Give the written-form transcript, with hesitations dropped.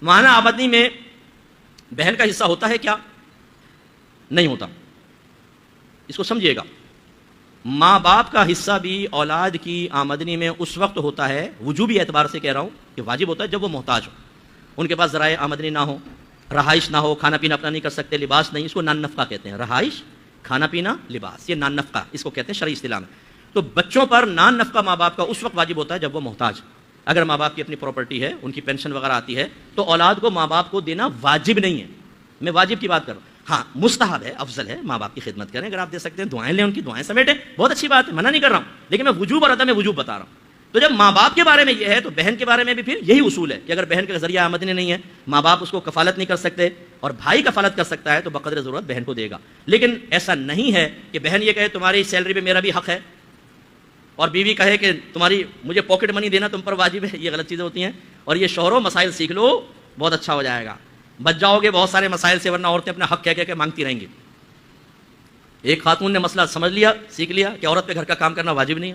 ماہانہ آمدنی میں بہن کا حصہ ہوتا ہے کیا؟ نہیں ہوتا. اس کو سمجھیے گا. ماں باپ کا حصہ بھی اولاد کی آمدنی میں اس وقت ہوتا ہے، وجوبی اعتبار سے کہہ رہا ہوں کہ واجب ہوتا ہے، جب وہ محتاج ہو، ان کے پاس ذرائع آمدنی نہ ہو، رہائش نہ ہو، کھانا پینا اپنا نہیں کر سکتے، لباس نہیں. اس کو نان نفقہ کہتے ہیں. رہائش، کھانا پینا، لباس، یہ نان نفقہ اس کو کہتے ہیں شرعی اصطلاح میں. تو بچوں پر نان نفقہ ماں باپ کا اس وقت واجب ہوتا ہے جب وہ محتاج. اگر ماں باپ کی اپنی پراپرٹی ہے، ان کی پینشن وغیرہ آتی ہے، تو اولاد کو ماں باپ کو دینا واجب نہیں ہے. میں واجب کی بات کر رہا ہوں. ہاں مستحب ہے، افضل ہے، ماں باپ کی خدمت کریں. اگر آپ دے سکتے ہیں دعائیں لیں، ان کی دعائیں سمیٹیں، بہت اچھی بات ہے، منع نہیں کر رہا ہوں. لیکن میں وجوب اور عدم وجوب بتا رہا ہوں. تو جب ماں باپ کے بارے میں یہ ہے تو بہن کے بارے میں بھی پھر یہی اصول ہے کہ اگر بہن کا ذریعہ آمدنی نہیں ہے، ماں باپ اس کو کفالت نہیں کر سکتے اور بھائی کفالت کر سکتا ہے، تو بقدر ضرورت بہن کو دے گا. لیکن ایسا نہیں ہے کہ بہن یہ کہے تمہاری سیلری پہ میرا بھی حق ہے، اور بیوی کہے کہ تمہاری مجھے پاکٹ منی دینا تم پر واجب ہے. یہ غلط چیزیں ہوتی ہیں. اور یہ شوہروں مسائل سیکھ لو، بہت اچھا ہو جائے گا، بچ جاؤ گے بہت سارے مسائل سے، ورنہ عورتیں اپنا حق کہہ کے مانگتی رہیں گی. ایک خاتون نے مسئلہ سمجھ لیا، سیکھ لیا کہ عورت پہ گھر کا کام کرنا واجب نہیں ہے.